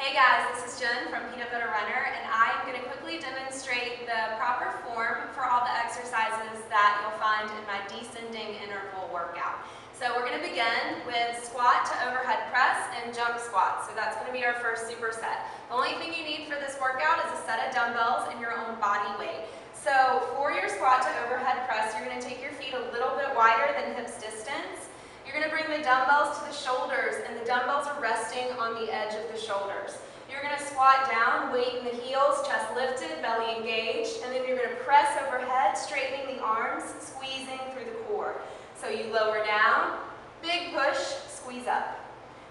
Hey guys, this is Jen from Peanut Butter Runner, and I am going to quickly demonstrate the proper form for all the exercises that you'll find in my descending interval workout. So we're going to begin with squat to overhead press and jump squat. So that's going to be our first superset. The only thing you need for this workout is a set of dumbbells and your own body weight. So for your squat to overhead press, you're going to take your feet a little bit wider than hips distance. You're going to bring the dumbbells to the shoulders, and the dumbbells are resting on the edge of the shoulders. You're going to squat down, weight in the heels, chest lifted, belly engaged, and then you're going to press overhead, straightening the arms, squeezing through the core. So you lower down, big push, squeeze up.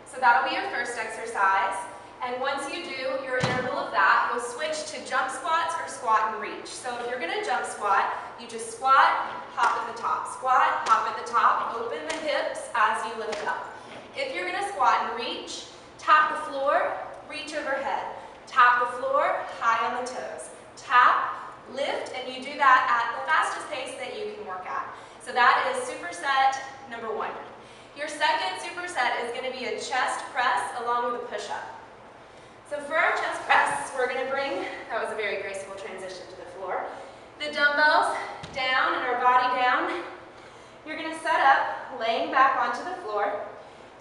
So that'll be your first exercise. And once you do your interval of that, you'll switch to jump squats or squat and reach. So if you're going to jump squat, you just squat, hop at the top. Squat, hop at the top, open the hips as you lift up. If you're going to squat and reach, tap the floor, reach overhead. Tap the floor, high on the toes. Tap, lift, and you do that at the fastest pace that you can work at. So that is superset number 1. Your second superset is going to be a chest press along with a push-up. So for our chest press, we're going to bring, that was a very graceful transition to the floor, the dumbbells down and our body down. You're going to set up, laying back onto the floor.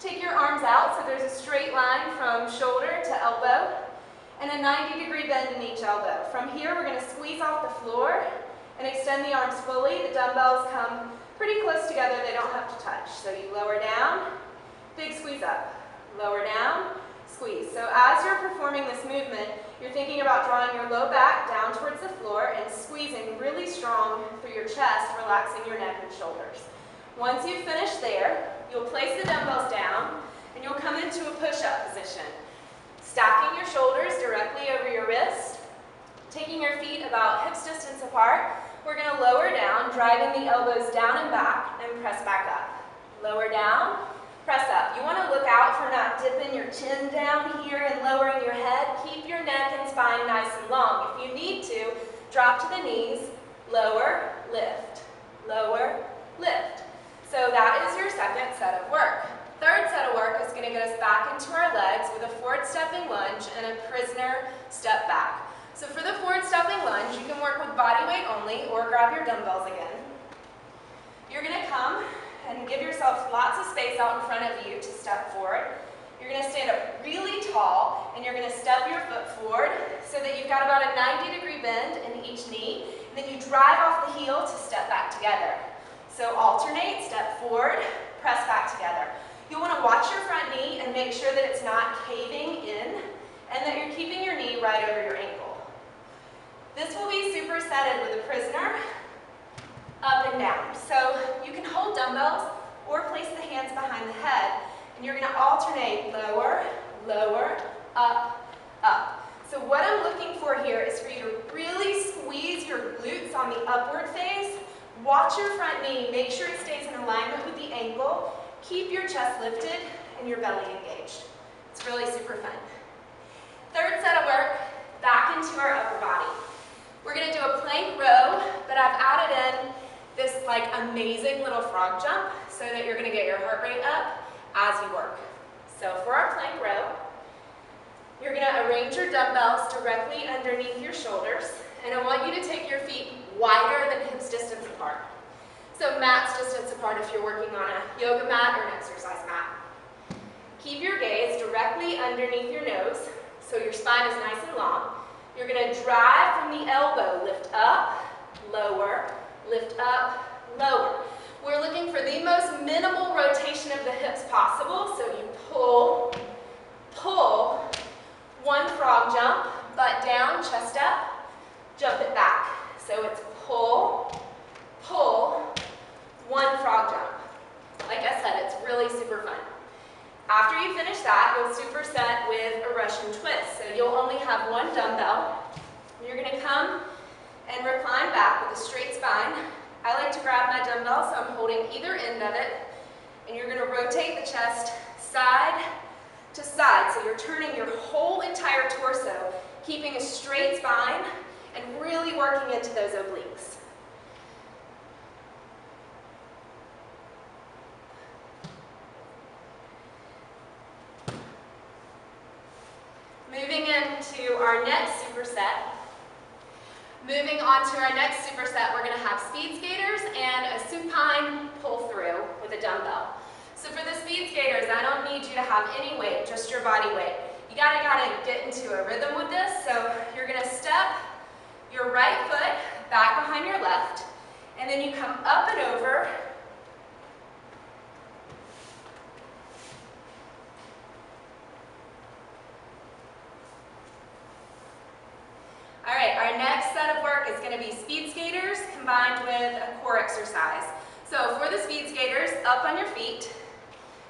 Take your arms out so there's a straight line from shoulder to elbow and a 90-degree bend in each elbow. From here, we're going to squeeze off the floor and extend the arms fully. The dumbbells come pretty close together, they don't have to touch. So you lower down, big squeeze up, lower down, squeeze. So as you're performing this movement, you're thinking about drawing your low back down towards the floor and squeezing really strong through your chest, relaxing your neck and shoulders. Once you finish there, you'll place the dumbbells down and you'll come into a push-up position. Stacking your shoulders directly over your wrist, taking your feet about hips distance apart, we're going to lower down, driving the elbows down and back, and press back up. Lower down, press up. You want to look out for not dipping your chin down here and lowering your head. Keep your neck and spine nice and long. If you need to, drop to the knees, lower, lift, lower, lift. So that is your second set of work. Third set of work is going to get us back into our legs with a forward stepping lunge and a prisoner step back. So for the forward stepping lunge, you can work with body weight only or grab your dumbbells again. You're going to come and give yourself lots of space out in front of you to step forward. You're going to stand up really tall and you're going to step your foot forward so that you've got about a 90-degree bend in each knee. And then you drive off the heel to step back together. So alternate, step forward, press back together. You'll want to watch your front knee and make sure that it's not caving in and that you're keeping your knee right over your ankle. This will be supersetted with a prisoner, up and down. So you can hold dumbbells or place the hands behind the head, and you're going to alternate lower, lower, up, up. So what I'm looking for here is for you to really squeeze your glutes on the upward face. Watch your front knee, make sure it stays in alignment with the ankle. Keep your chest lifted and your belly engaged. It's really super fun. Third set of work, back into our upper body. We're going to do a plank row, but I've added in this amazing little frog jump so that you're going to get your heart rate up as you work. So for our plank row, you're going to arrange your dumbbells directly underneath your shoulders, and I want you to take your feet wider than hips distance apart. So mats distance apart if you're working on a yoga mat or an exercise mat. Keep your gaze directly underneath your nose so your spine is nice and long. You're going to drive from the elbow, lift up, lower, lift up, lower. We're looking for the most minimal rotation of the hips possible, so you pull, pull, one frog jump, butt down, chest up, jump it back. So it's pull, pull, one frog jump. Like I said, it's really super fun. After you finish that, you'll superset with a Russian twist. So you'll only have one dumbbell. You're going to come and recline back with a straight spine. I like to grab my dumbbell, so I'm holding either end of it. And you're going to rotate the chest side to side. So you're turning your whole entire torso, keeping a straight spine and really working into those obliques. Moving moving into our next superset. Moving on to our next superset, we're going to have speed skaters and a supine pull through with a dumbbell. So for the speed skaters, I don't need you to have any weight, just your body weight. You gotta get into a rhythm with this. So you're gonna step your right foot back behind your left, and then you come up and over. All right, our next set of work is gonna be speed skaters combined with a core exercise. So for the speed skaters, up on your feet.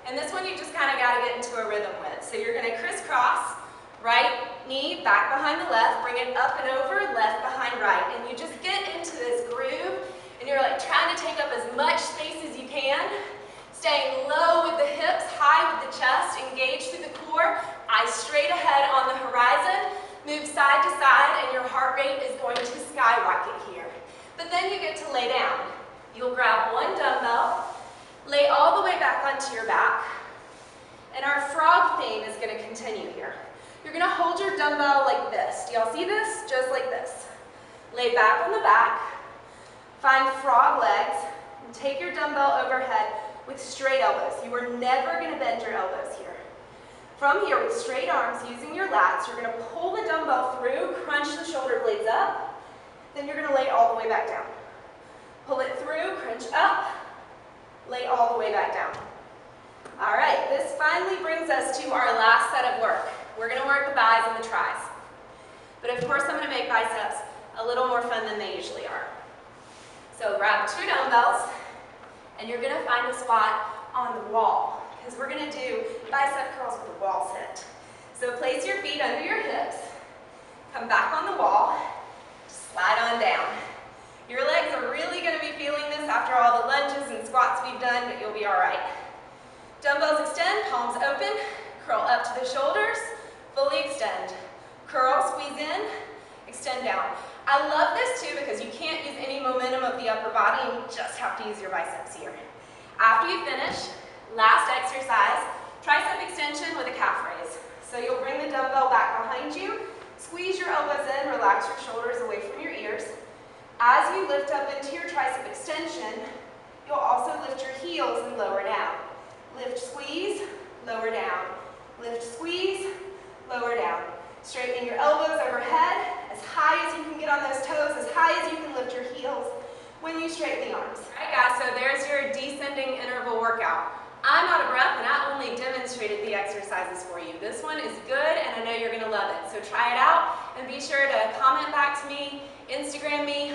And this one you just kind of got to get into a rhythm with. So you're going to crisscross, right knee back behind the left, bring it up and over, left behind right. And you just get into this groove, and you're like trying to take up as much space as you can, staying low with the hips, high with the chest, engage through the core, eyes straight ahead on the horizon, move side to side, and your heart rate is going to skyrocket here. But then you get to lay down. You'll grab one dumbbell, lay all the way back onto your back, and our frog theme is going to continue here. You're going to hold your dumbbell like this. Do y'all see this? Just like this. Lay back on the back, find frog legs, and take your dumbbell overhead with straight elbows. You are never going to bend your elbows here. From here, with straight arms, using your lats, you're going to pull the dumbbell through, crunch the shoulder blades up, then you're going to lay all the way back down. Pull it through, crunch up, lay all the way back down. All right, this finally brings us to our last set of work. We're going to work the bis and the tris. But of course, I'm going to make biceps a little more fun than they usually are. So grab two dumbbells, and you're going to find a spot on the wall, because we're going to do bicep curls with the wall sit. So place your feet under your hips, come back on the wall, slide on down. Your legs are really going to be feeling this after all the lunges and squats we've done, but you'll be all right. Dumbbells extend, palms open, curl up to the shoulders, fully extend. Curl, squeeze in, extend down. I love this too because you can't use any momentum of the upper body and you just have to use your biceps here. After you finish, last exercise, tricep extension with a calf raise. So you'll bring the dumbbell back behind you, squeeze your elbows in, relax your shoulders away from your ears. As you lift up into your tricep extension, you'll also lift your heels and lower down. Lift, squeeze, lower down. Lift, squeeze, lower down. Straightening your elbows overhead, as high as you can get on those toes, as high as you can lift your heels when you straighten the arms. All right, guys, so there's your descending interval workout. I'm out of breath, and I only demonstrated the exercises for you. This one is good, and I know you're going to love it. So try it out, and be sure to comment back to me, Instagram me,